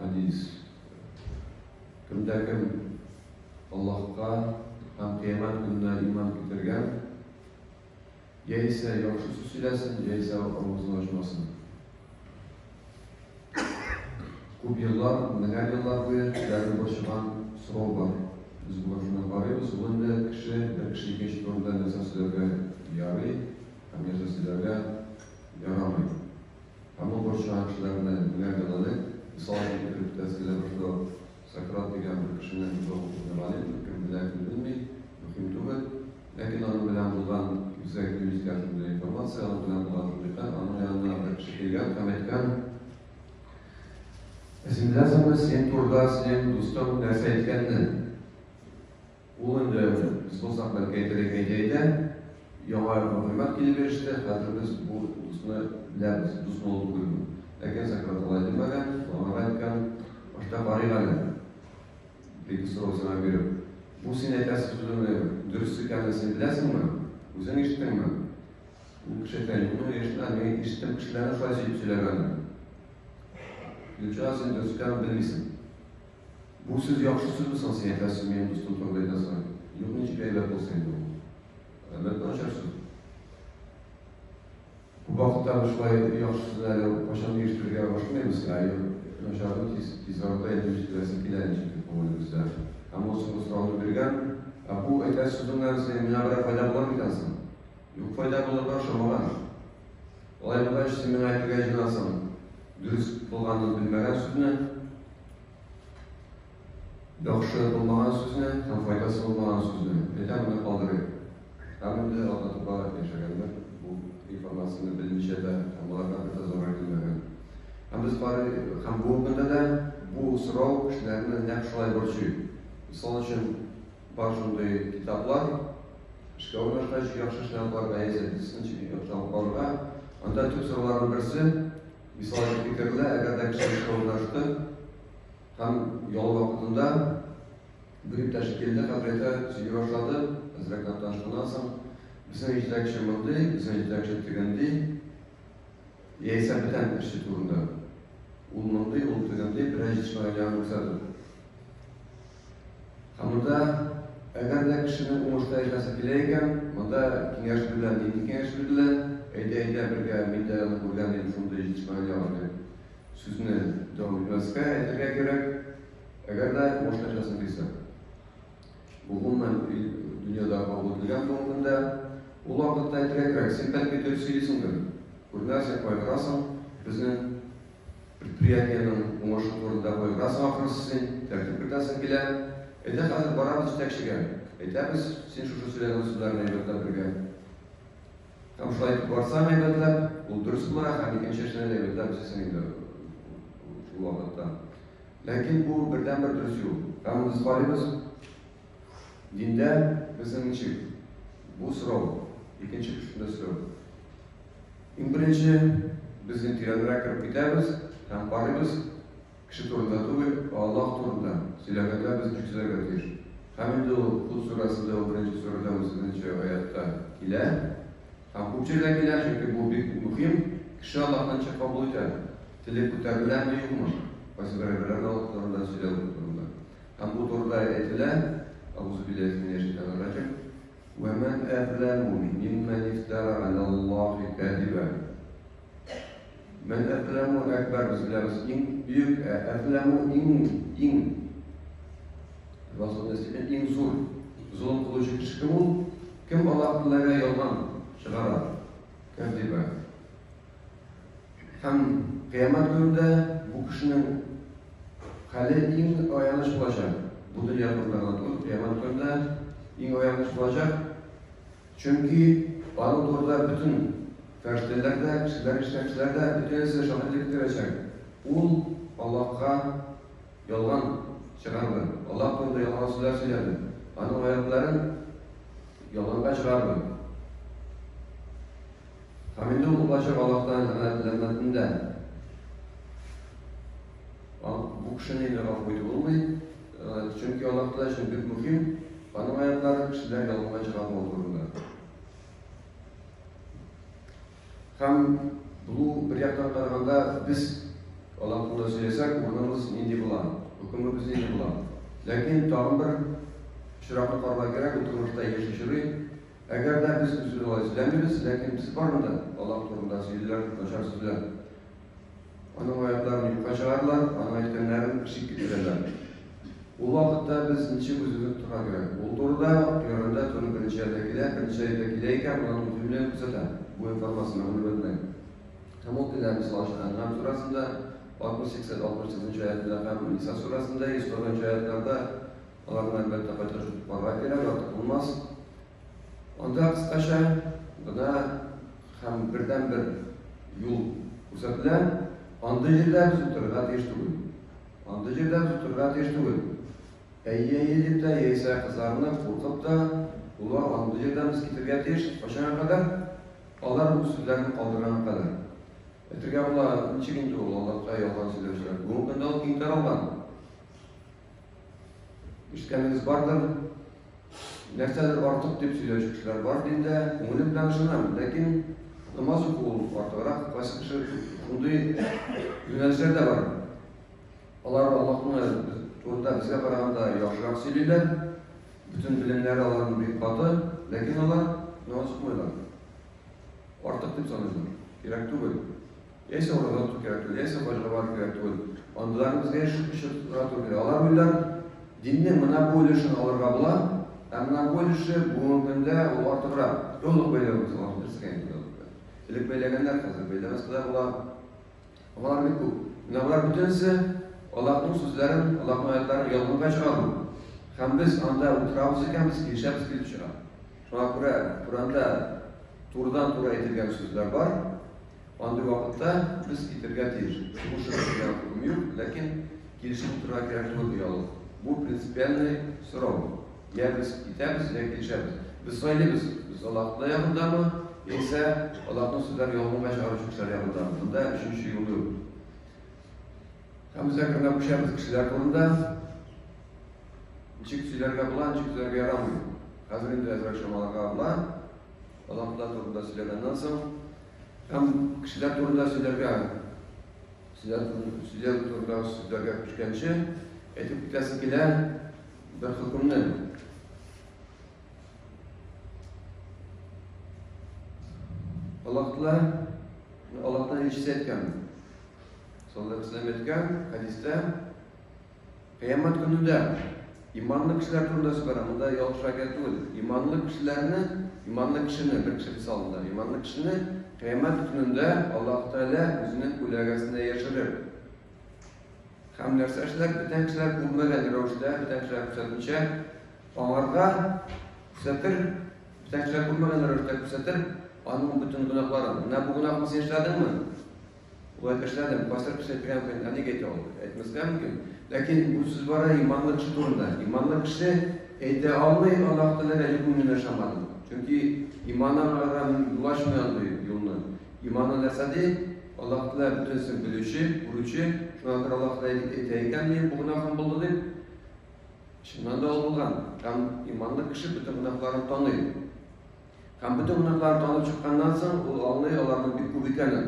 hadis. Kimde-kim Allah'ka hem kıyamet gününe iman getirgen, yeyse yaxşı söylesin, yeyse ağzını açmasın. Ko'p yıllar, neler yıllar boyu kişilerin başıgan soru var. Biz bu başına varıyoruz. Bunda kişi, bir kişi ikinci durumda neyse sizlerge yarayı, hem neyse sizlerge yaramayı. Ama başıgan kişilerin neler yılalı, misal getirip tezgile başta Sakrat degan bir kişinin yo'qligini ma'lum, kim bilakini bilmay, muhim tu'g'il. Lekin onun bilan bo'lgan yuzga shunday informatsiya, onun bilan bo'lgan shunday, onun yanına bir kishi kelgan, ham aytgan, siz bilasizmi, sen turda sening do'stim narsa aytgandi. U endi biz bo'lsak balki aytaydi, yangi hurmat kelib berishdi, hozir biz bu do'stni bilamiz, do'st bo'ldi. Lekin Sakrat olay demagan, ona aytgan, boshqa qarayganlar. Peki sorusuna göre, bu senin etkisizliğini dürüstlük kendisini bilesin mi? Uzun işittin mi? Bu kişiler, bunu işittim kişilerine şöyle söyleyen. Gülçağı sen dürüstlüklerini bilmişsin. Bu söz yaxşı söz mü sen etkisiz benim dostum torba edesin? Yok mu hiç beyler olsaydı o? Elbette konuşarsın. Bu vakitte şöyle yaxşı sözlerle başını değiştirmeye başlamayız ya. Konuşalım ki zararda endüstriyesi bilen olurlar. Ama o sırada birgen, bu etkisizliğinden senin münavvara fayda bulamıyorsun. Yok fayda bulurlar şamalar. Olay bu da işte senin ayetine cinasan, dürüst olganını bilmegen sözüne, yaxşı olmagan sözüne, hem faydası olmagan sözüne. Neden bunu kaldırıyor? Hem de Allah'ta yaşayanlar bu informasyonu bilmişe de onlardan bir de zarar gelmegen. Hem biz bari, hem bu günde de bu soru kişilerin ne şolay borcu. Misal için var şunday kitaplar, işe uğraştığı yaxşı işler ve eğitimsin çünkü yaxşılar var. Onda tüm soruların birisi, misal fikirle, eğer de kişi işe uğraştı, hem yol vaktinde bir teşkilde Hazreti Sügü başladı, Hazreti Kaptanıştı'ndan sonra bizim icra kişi mıldı, bizim icra kişi tügendi, yeyse biten kişi turunda. Ulmandı, ultugandı, biraz yetişmeye yükseldi. Hamurda, eğer de kişinin umuşta yaşası bileyken, onda kengeş bilen, dini kengeş bilen, eyde birge, mindeyanı kurgan deyim, şunda yetişmeye yükseldi. Sözünü devam etmezse, eyde gerek, eğer de umuşta yaşası bilse. Bugün dünyada kabul edilen doğumunda, o vakitte eyde gerek, sen belki de söylüyorsun ki, kurgan koyarsan, bizim предприятиянın ulaşımlarında koyarsan akırsın, tertip edersin bile. Ede hazır barabız tekşigen. Ede biz sen şu söyleyen sözlerini elbette birge. Hem şöyle varsan elbette, bu dürüst olarak hem ikinci yaşına elbette biz senin de şu vakitte. Lakin bu birden bir dürüst yok. Hem biz varımız dinde bizim için bu sırav, ikinci kısmında sırav. En birinci bizim tiranlara kırıp gideriz. Hem varımız kişi turunda değil, Allah turunda. Silahlarda biz cüksüler getir. Hem de o Hud surasında, o birinci surada, o birinci ayetta ile. Hem bu cüzle ile çünkü bu bir mühim. Kişi Allah'tan çok kabul eder. Dili kurtarılan bir yokmuş. Bazı beraberler Allah turunda, silah turunda. Hem bu turda ayetiyle, Euzubillahimineşşeytanirracim. وَمَنْ أَظْلَمُ مِمَّنِ اِفْتَرَى عَلَى اللّٰهِ كَذِبًا. Men eflemu ekber biz biliriz. En büyük eflemu en vasıtasıyla en zulüm kılıcı kişi kim ol? Kim Allah'lara yoldan çıkarar? Kezibe. Hem kıyamet gününde bu kişinin hali en ayanış olacak. Bu dünya kurtarılan kıyamet gününde en ayanış olacak. Çünkü onun orada bütün feriştelerde, kişilerde bütün size şahitlik verecek. Ul Allah'a yalgan çıkardı. Allah konuda yalan sözler söyledi. Onun hayatların yalanga çıkardı. Haminde ulaşacak Allah'tan lanetinde. Bu kişinin laf koydu olmayı. Çünkü Allah'ta için bir mühim. Onun hayatları kişiler yalanga çıkarma olduğunda. Hem bu bir yaktan qaraganda biz Allah hakkında söylesek, burnumuz indi bulan, hükümümüz indi bulan. Lakin tağın bir şıraklı karba gerek, oturmuşta yaşışırı. Eğer de biz üzülü olayı söylemiyoruz, lakin biz var mı da Allah turunda söyler, koşar söyler. Onun ayaklarını yukarı çağırırlar, onun ayaklarını ışık getirirler. O vakitte biz niçin üzülüp tura gerek? Olduğunda, yarında tonu birinci yerdekilerken onun üzümlüğünü kısadan. Bu informasyonu onu vermeyin. Tam o kadar biz An'am surasında 68-68. ayetinde hem Nisa surasında 110. ayetlerde Allah'ın elbette kaçırıp parmak gelir, artık olmaz. Onda kısaca buna hem birden bir yol uzatılan anda yerler biz otururlar değiştirmiyor. Anda yerler biz otururlar değiştirmiyor. Yedip de yeyse kızlarına korkup da ular anda yerden biz getirgen değiş başına kadar Allah bu sözlerini kaldırana kadar. Etirgen ular niçin indi ol Allah'ta yalan söylemişler. Bu mümkün de kintar olman. İşkeminiz vardır. Nerseler artık deyip söylemişler var dinde. Onu bilen şunam. Lakin namaz okul artık başka bir şey bunday yönelişler de var. Allah'ın turda bize karaganda yaxşırak söyleyler. Bütün bilimler alanın bir katı. Lakin onlar namaz okumuyorlar. Artık deyip sanıyorlar. Gerek değil. Yeyse orada tutup gerek değil. Yeyse başka var gerek değil. Andıların bizge şık rahat oluyor. Allah bilirler. Dinin buna bu ilişkin alırga bulan. Buna bu ilişki bu mümkünde o artıqıra yolluk beylememiz var. Bilik beylegenler kazır. Beylemez kadar bulan. Onlar bir bu. Bunlar bütünse Allah'ın sözlerin, Allah'ın ayetlerin yolunu çıkardı. Hem biz anda oturağımız iken biz girişemiz gibi çıkar. Şuna Kur'an'da turdan tura etilgen sözler var. Andı vakitte biz getirgen değil. Bu şekilde yapılım yok. Lakin girişim tura gerekli yolu. Bu prinsipiyelli soru. Ya biz gideriz ya girişemiz. Biz söyleriz. Biz Allah'la yakında mı? Yoksa Allah'ın sözleri yolunu çıkarı çıkışlar yakında mı? Bunda üçüncü yolu yok. Hem bize kadar bu şeyimiz kişiler konunda çık kişilerge bulan, çık kişilerge yaramıyor. Hazır indi ezrak şamalarga bulan Allah'ın turunda söylerden sonra hem kişiler turunda söylerge kuşkençi etip bitlesin gelen bir hükümden Allah'tan ilişkisi etken Sallallahu aleyhi ve sellem etken hadiste kıyamet gününde imanlı kişiler turunda süperamında yalçıra getiriyor. İmanlı kişinin bir kişi misalında imanlı kişinin kıyamet gününde Allah Teala yüzünün kulağasında yaşarır. Hem nerseşler biten kişiler bulmagan rövüşte, biten kişiler küseltince onlarga küseltir, biten kişiler bulmagan rövüşte küseltir. Onun bütün günahları. Ne bu günahını sen işledin mi? Bu arkadaşlardan başka bir şey etmekten ne geçiyor? Etmesi mümkün. Lakin bu söz var ya imanlı kişi durumda. İmanlı kişi almayı Allah Teala'ya yükümlü yaşamadı. Çünkü imana ulaşmayan yolunu. İmanın nesedi Allah Teala bütünsün bilişi, vurucu. Şuna kadar Allah Teala'ya eteyken diye bu günahını buldu deyip şimdiden de olulgan. Hem imanlı kişi bütün günahlarını tanıyor. Hem bütün günahlarını tanıp çıkandan sonra o anlıyor Allah'ın bir kubikeni.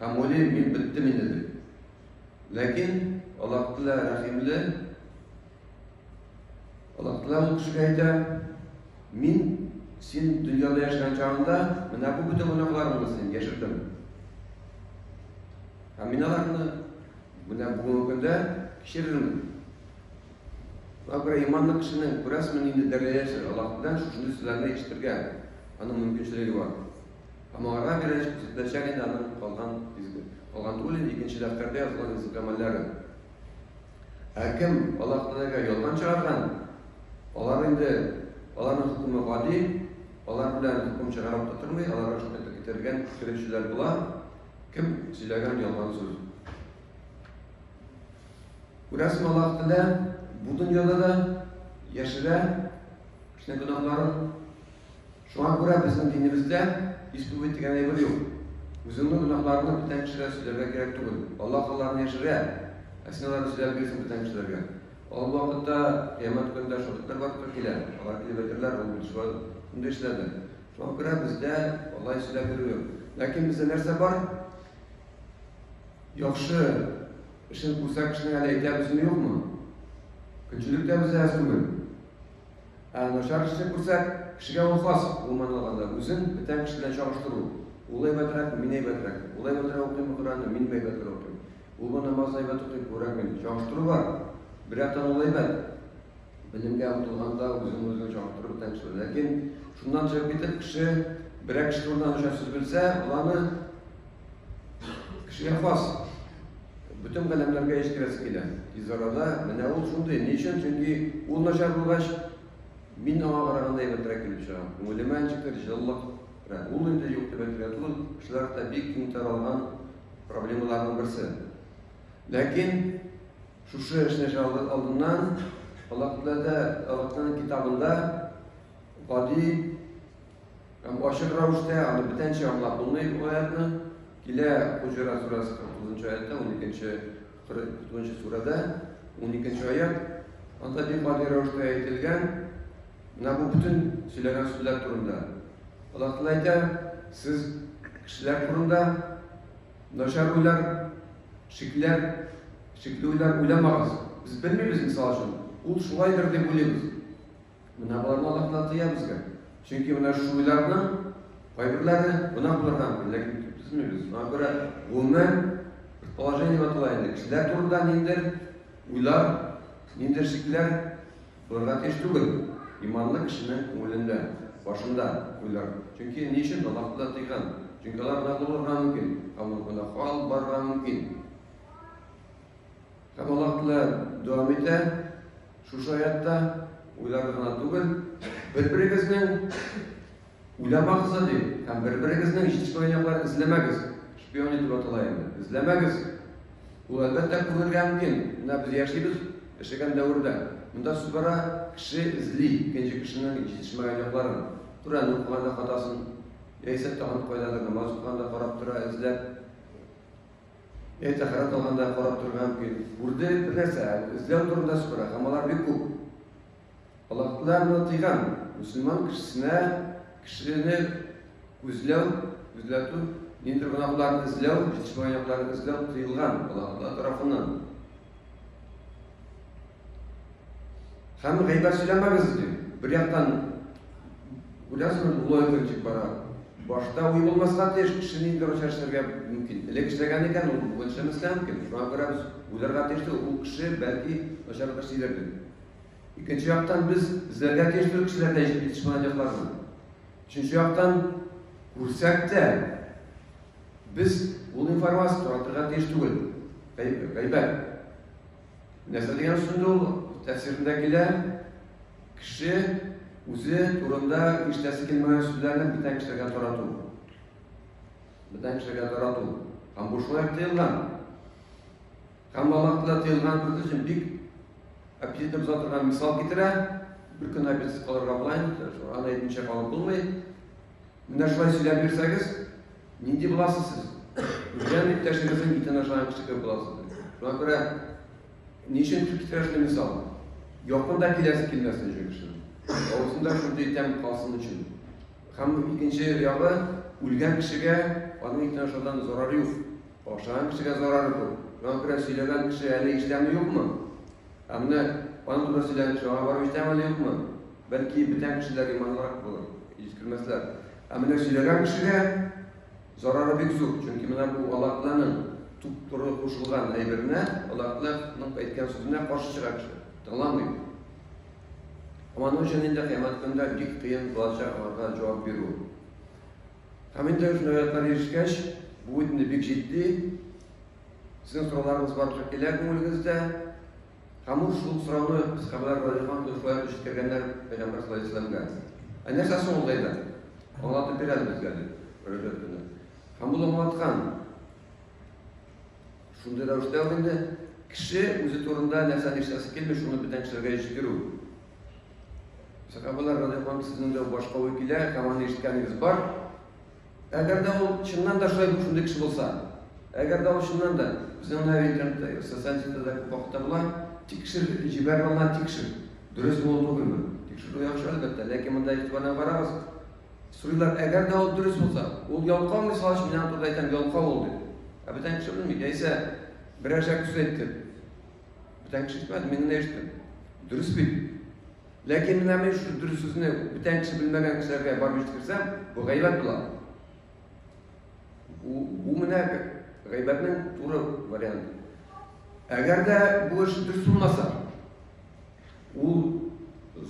Hem öyle min bitti min dedi. Lakin Allah Teala rahimli Allah Teala bu kişiye ayta min sen dünyada yaşayan çağında mana bu bütün günahlarını sen yaşadın. Hem minalarını bu günde kişirin. Bakıra imanlı kişinin kurasının indi derleyesi Allah'tan şu sözlerini yetiştirgen. Onun mümkünçülüğü var. Ama ara bir deşen indi onun kalgan tuğulun ikinci defterде yazılan izlemeleri. Kim Allah Teala'ya yoldan çıkargan, onların hükmü vadi, onlar bilen hüküm çıkarıp tutturmay, onlara hükmetlik getirgen kirişçiler bulan, kim söyleyen yoldan söz. Burası Allah Teala bu dünyada da yaşayan işte günahların şu an buraya bizim dinimizde ispat ettiğine bir yok. Bizim günahlarını biten kişiler söylemeye gerek değil. Allah'ın yaşayan aslında söyleyebilirsin biten kişilerge. O vakitte kıyamet gününde şahitler var Türkiye'ler. Allah kilibetirler olmuş var. Bunda işlerden. Şu an buraya bizde Allah söyleyebiliyor. Lakin bizde nerse var? Yaxşı işin kursak kişinin hali ehtiyabısını yok mu? Küçülükte bize az bugün. Noşar işini kursak kişiye olmaz. Olmanı alanda uzun biten kişiyle çalıştırı. Olay batarak, miney batarak. Olay batarak okuyayım Kur'an'da, minmey batarak okuyayım. Olma namazına ibadet okuyup Kur'an'da çalıştırı var. Bir haftan olay bat. Bilimge amtılganda uzun çalıştırı biten kişi. Lakin şundan çıkıp bitip kişi bir kişi oradan söz bilse, olanı kişiye faz. Bütün kalemlerge eşkiresi gelen. İzarada, ne ol şunu değil. Niçin? Çünkü ol naşar bulgaç, min ama kararında evettirek gelip çığa. Mulimen çıktır, inşallah. Ol indi yok tebettiret. Ol kişiler tabi kim taralgan problemalarının birisi. Lakin, şu işine aldığından, Allah'ın kitabında Qadi aşırı ravuşta adı biten şey anlat bulmayı o ayetini Kile Hucurat surası 49. ayette 40. surada 12. ayet anda bir Qadi ravuşta ayetilgen bu bütün söyleyen sözler turunda Allah Teala siz kişiler turunda naşar uylar şekli uylar uylamağız biz bilmiyoruz misal için ul şulaydır deb biliriz buna bularni Allah Teala tıyabızga çünkü buna şu uylarni qaybirlari buna bularni lekin biz bilmiyoruz buna göre umuman положение vatlaydı kişiler turunda nindir uylar nindir şekiller bularga teş tugul imanlı kişinin ko'nglida başında uylar çünkü niçin Allah Teala tıygan çünkü ular bunaqa bo'lurga mumkin buna hol borga mumkin Allah Teala devam eder şu hayatta uylarına tugul bir-birimizning uylamaksa değil hem bir-birimizning hiç ko'ylaklarni izlamagiz şpion etib atalaydi izlamagiz bu albatta ko'rgan mumkin bunda biz yashaymiz yashagan davrda bunda subara kishi izli ikkinchi kishining yetishmagan yoqlarini Qur'onni o'qiganda xatosin yaysatda ham qo'yadi namoz o'qiganda qarab tura izlab taharat olganda qarab turgan mumkin burada bir narsa izlab turganda subara hammalar bek ko'p Allah Teala buni tiygan musulmon kishini o'zlatu nindir gunohlarni izlov yetishmagan yoqlarni izlov tiyilgan Allah Teala tarafidan ham g'iybat so'lamagiz bir yoqdan bilasizmi loyqachiq bora boshda uy bo'lmasdan tez kishini nindir o'chirishlarga mumkin lekin ishlagan ekan u o'chirishimiz mumkin shunga ko'ra biz ularga tezda u kishi balki o'chirib ishlaydirdi ikkinchi yoqdan biz bizlarga tezda kishilarda yetishmagan yoqlarni uchinchi yoqdan ko'rsakda biz bu informatsiya to'g'ri tez tugul g'iybat narsa degan shunday tafsirindagilar kishi o'zi turunda ishlasi kelmagan so'zlarni bitta kishiga taratuv ham bu shunday tiyilgan ham Allah Teala tiyilgan biz uchun bek apetitni buzadigan misol keltiradi bir kun apetit qolarga bo'laydi ana aytmoqcha qolib bo'lmaydi bunda shunday so'zlab bersangiz nima bo'lasiz siz o'zgan iпташingizning bitta narsani qilishga bo'lasiz shunga ko'ra nishin keltirishni misol yoqinda kelasi kelmasin shu kishi og'zida shunday tam qolsin uchun ham ikkinchi yog'i o'lgan kishiga uning bitta narsadan zarari yo'q boshlangan kishiga zarari ko'p shunga ko'ra so'ylagan kishi hali ishlami yo'qmi hamda bana to'g'ri so'ylagan kishi ona borib ishlami yo'qmi balki bitta kishilar imonliroq bo'lur hech kirmaslar hamda so'ylagan kishiga zarari bek zo'r chunki mana bu Alloh Taolaning turli qo'shilgan aybirini Alloh Taolaning aytgan so'zine qarshi chiqar kishi tinglamaydi ama onun için de qiyomat kunida bek qiyin bo'lsa ularga javob beru hamda shunday oyatlar erishgach bu endi bek jiddiy sizning so'rovlaringiz bor kelar ko'nglingizda hamur shu so'rovni qisqalar rojixon qilishlar kirganlar payg'ambar sallallohu alayhi vasallamga narsasi o'nglaydi anlatib beradi bizga ham bu anlatgan shunday ravishda endi kishi o'zi turunda narsani ishlasi kelmay shuni bitta kishilarga yetishtiruv sahobalar radhiyallohu anhu sizning boshqa vakillar hamonni eshitganingiz bor agarda u chindan da shunday kishi bo'lsa agarda u chindan da bizning internetda sotsial vaqtda bilan tekshirib jibarganlar tekshir durust bo'ldi to'g'rimi tekshiruv yaxshi albatta lekin bunday e'tibordan qaramiz suriylar agarda u durust bo'lsa u yolg'on misol uchun men turda aytam yolg'on bo'ldi bitta kishi bilmaydi esa Biraz şakası etti. Bir tane kişi etmedi, ben ne işittim? Dürüst bir. Lakin ben şu dürüst sözünü bir tane kişi bilmeden kişilerge barıp işitirsem, bu gaybat bulan. Bu mene gaybatның tuğru variantı. Eğer de bu iş dürüst olmasa, o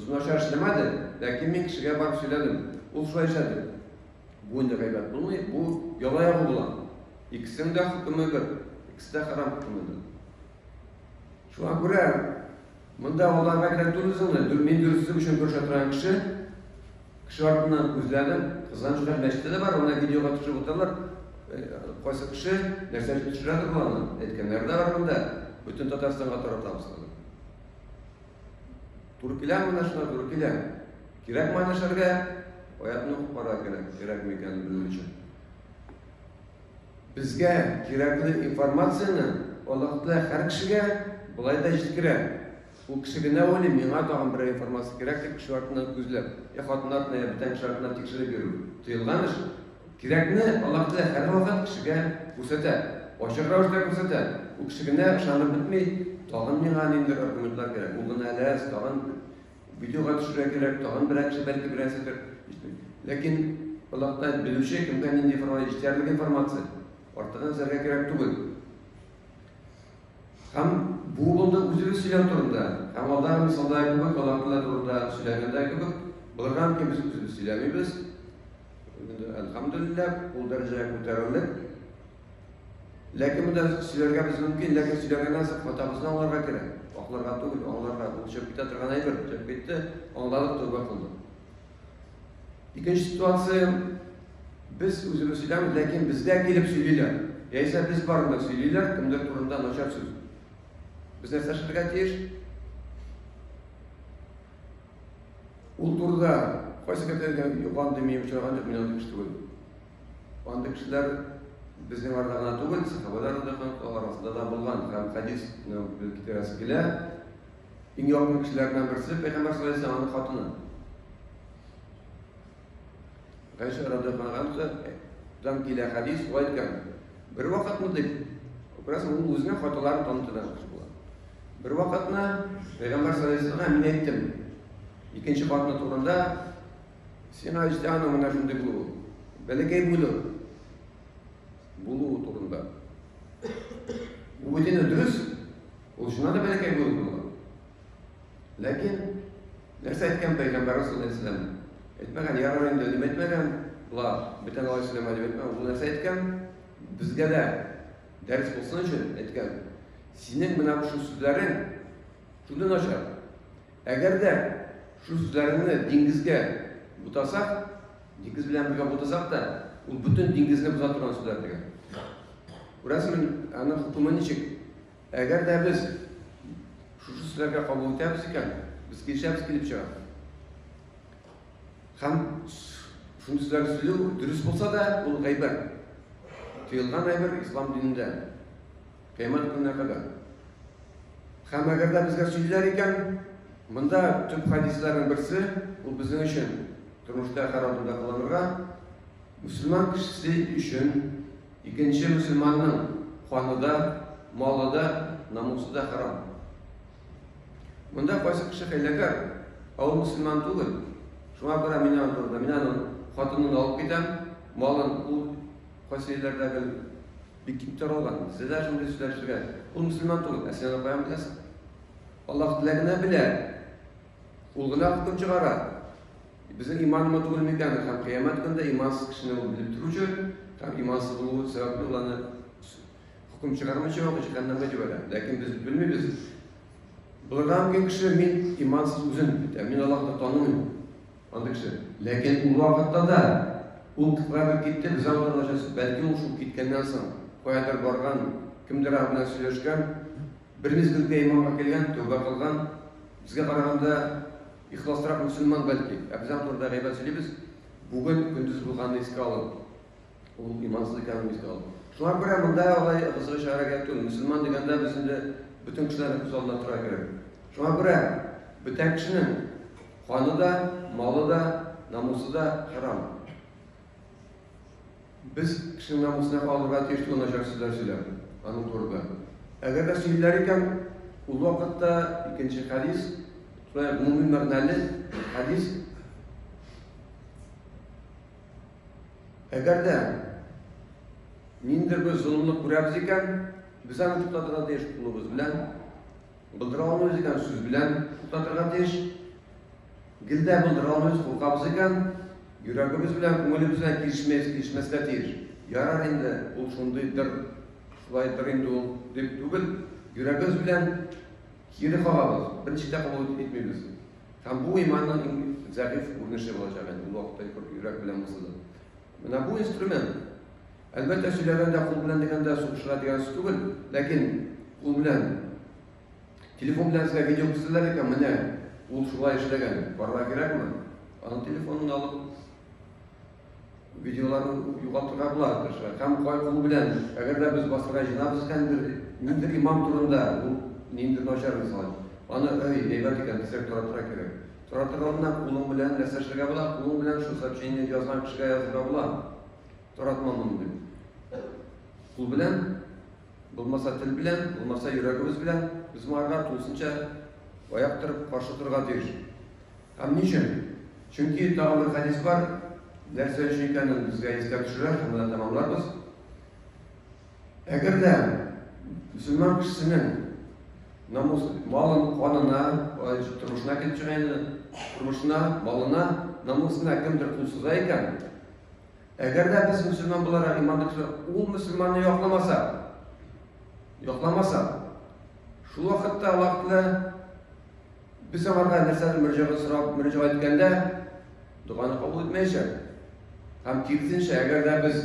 zınaşar işlemedi, lakin ben kişiye barıp söyledim, o şöyle işledi. Bu indi gaybat bulmayı, bu yol ayağı bulan. İkisinin de hükümüdür, ikisi de haram hükümüdür. Şu an göre, bunda olanlar gelen turizmini, men dürüstlüğü için görüşen kişi ardından gözledim, kızançlar meşte de var, ona videoga tutup oturlar, koysa kişi, nerse geçirerdir bulanı, etkenler de var bunda, bütün Tatarstan'a taraf tapısladı. Turup ilan mı naşlar, turup ilan. Kirek mi naşlarga, hayatını para gerek mi ekanini bildiği için. Bizge kerakli informatsiyani Allah'ta her kişiye bulay da yetkire. Bu kişiye ne olayım, yana tağın bir informasiya kerak, kişi ardından gözlep, ya hatınatına ya biten kişi ardından tekşire görür. Tıyılgan iş, kerakni Allah'ta her vakit kişiye görsete, açık ravuşta görsete. Bu kişiye ne şanı bitmey, tağın yana indir argumentlar gerek. Oğlun elez, tağın videoga düşüre gerek, tağın bir kişi belki bir esetir. Lakin Allah'ta bilüşe kimden indi informasiya, ortadan zerre gerek değil. Hem bu konuda üzülü söylem turunda, hem Allah'ın misalda gibi, Allah'ın turunda söylemende gibi, bulurken ki biz üzülü söylemiyoruz. Elhamdülillah, bu dereceye kurtarıldık. Lakin bu da söylerge biz mümkün, lakin söylerge nasıl hatamızdan onlarga gerek. Onlarga değil, onlarga çöp gitti atırgan ayır, çöp gitti, onlarla tövbe kıldı. İkinci situasyon, biz üzülü söylemiyoruz, lakin bizler gelip söylüyorlar. Yaysa biz barında söylüyorlar, kimdir turunda naşar söz. Biz nerse şirket yiyiz. Ul turda, koysa keterken yukan demeyim, çağırgancak min andık işte koydum. Andık kişiler bizim ardağına tuğul, sahabalar arasında da bulgan, hadis kitabası gile. En yakın kişilerden birisi, Peygamber sallallahu aleyhi ve sellem'in hatunu. Ayşe radıyallahu anh'a dan gile hadis o aytgan. Bir vakit mı deyip, biraz onun özüne hatalarını tanıtıdan bir vakitna Peygamber sallallahu aleyhi ve sellem'e min ettim. İkinci vakitna turunda Sina işte anamına şimdi bu. Belki bulu turunda. Bu bütünü dürüst. O şuna da belki bulu. Lakin nerse etken Peygamber sallallahu aleyhi ve sellem etmegen yararın dedim etmegen la bütün aleyhisselam etmegen bu nerse etken bizge de ders olsun için etken. Senin buna şu sözlerin şundan aşağı. Eğer de şu sözlerini dengizge butasak, dengiz bilen birga butasak da o bütün dengizini buza turan sözler degan. Burası ana hükümün içik. Eğer de biz şu sözlerge kabul etemiz iken biz geçemiz kelip çıkar. Hem şu sözlerge söylüyor, dürüst olsa da o gayber. Tıyılgan gayber İslam dininde. Kıyamet gününe kadar. Hem eğer de bizge söyler iken, bunda tüm hadislerin birisi, bu bizim için turmuşta haramda kılınırga, Müslüman kişisi için ikinci Müslümanın kanıda, malıda, namusu da haram. Bunda koysa kişi heyleker, o Müslüman değil. Şuna göre minan turda, minanın hatununu alıp giden, malın bu koysaylarda bir kimler olan, sizler şimdi söyleştirgen, o Müslüman değil, esnana koyam bilesin. Allah dilerine bile, ulguna hüküm çıkara. Bizim imanıma doğru mekanı, hem kıyamet günde imansız kişinin bilip durucu, hem imansız olduğu sebeple olanı hüküm çıkarmışı yok, çıkandan da böyle. Lakin biz bilmiyoruz. Bunlardan bir kişi min imansız uzun, min Allah'ta tanımıyor. Andık kişi. Lakin o vakitte de, o tıklarla gitti, bize anlaşılır. Belki o şu gitkenden sonra, koyadır bargan, kimdir abine söyleşken, bir mezgilde imamga kelgan, tövbe kılgan, bizge qaraganda ihlastırak Müslüman belki. Bizden turda gaybat söyleybiz. Bugün gündüz bulganını eski alın. O imansızlık ekanını eski alın. Şuna göre bunda olay kızı şahara geldi. Müslüman degende bizim de bütün kişilerin kuzalına tura gerek. Şuna göre bütün kişinin kanı da, malı da, namusu da haram. Biz kişinin namusuna kalırga teştik olacak sözler söyler. Anın turda. Eğer de söylerken ul vakitte ikinci hadis, umumin ma'nali hadis. Eğer de nindir biz zulümlük kurabız iken, biz anı tutatırga deyiş kulubuz bilen, bildirə almıyız iken söz bilen tutatırga deyiş, gilde bildirə almıyız kulkabız iken, yüreğimiz bilen, kumulimiz bilen kirişmesle deyiş. Yarar indi, ol şundaydır, şulaydır indi ol, deyip tügül, yüreğimiz bilen kiri kağabız, birinci de kabul etmeyiz. Hem bu imanın zayıf görünüşü olacak, bu vakitte yürek bilen mısırdı. Bu instrument, elbette söylerden de kul bilen degende soğuşlar diyen tügül, lakin kul bilen, telefon bilen size video kısırlarken mene, ol şulay işlegen, barra gerek mi? Anı telefonunu alıp, videolarını yukarıda bulardır. Hem kul bilen, eğer de biz basırga jinabız nindir imam turunda, nindir noşar misal. Anı eybat iken, desek toratıra gerek. Toratıra ondan kulun bilen neseşliğe bular, kulun bilen şu saçını yazan kişiye yazıga bular. Toratmam bunu bil. Kul bilen, bulmasa til bilen, bulmasa yüreğimiz bilen, biz muhakkak tulsunca ayaktırıp karşı turga deyir. Hem niçin? Çünkü dağılır hadis var, derse üçünken bizge iskak düşürür, bunu da tamamlarız. Eğer de Müslüman kişisinin namus, malın, kanına, turmuşuna ketçiğini, turmuşuna, malına, namusuna kimdir kulsuzayken, eğer de biz Müslüman bularak imandık, o Müslümanı yoklamasa, şu vakitte Allah'la biz onlarga nersani mürcağa etkende, duanı kabul etmeyecek. Hem kirsinçe eğer de biz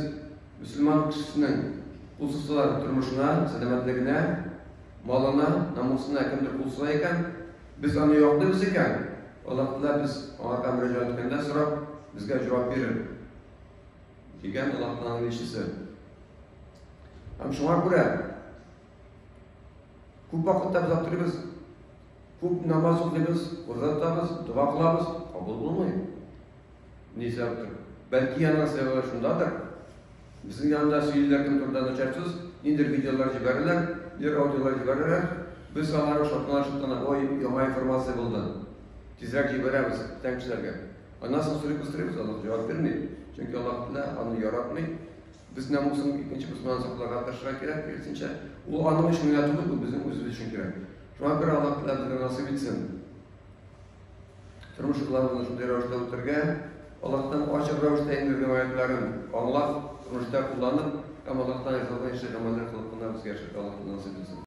Müslüman kişisinin kulsuzlar turmuşuna, selametliğine, malına, namusuna kimdir kulsuzayken, biz onu yoklayız iken, Allah'la biz onlarga mürcağa etkende sorap, bizge cevap verir. Degen Allah'tan ilişkisi. Hem şuna göre, köp vakitte biz atırız, köp namaz okuyuz, oruç tutamiz, dua kılamiz, kabul bulmayı. Ne sebeptir? Belki yana sebebi şundadır. Bizim yanında söylerken turdan açarsız, indir videolar jiberirler, bir audiolar jiberirler. Biz onları şartlarına oy yama informasiya buldu. Tezrek jiberemiz temsilcilerge. Ondan sonra sürekli kıstırıyoruz, Allah cevap vermiyor. Çünkü Allah onu yaratmıyor. Biz namusun ikinci Müslüman saklarına taşırak gerek, kersince o anlamı için yaratılır, bu bizim özümüz için gerek. Şu an bir Allah bize nasip etsin. Turmuşlarımızın şunday rövüşte otururken, Allah'tan açık rövüşte indirdiğim ayetlerin anlap, turmuşta kullanıp, ama Allah'tan yazılan işte ameller kılıp bunlar biz gerçek Allah'tan nasip etsin.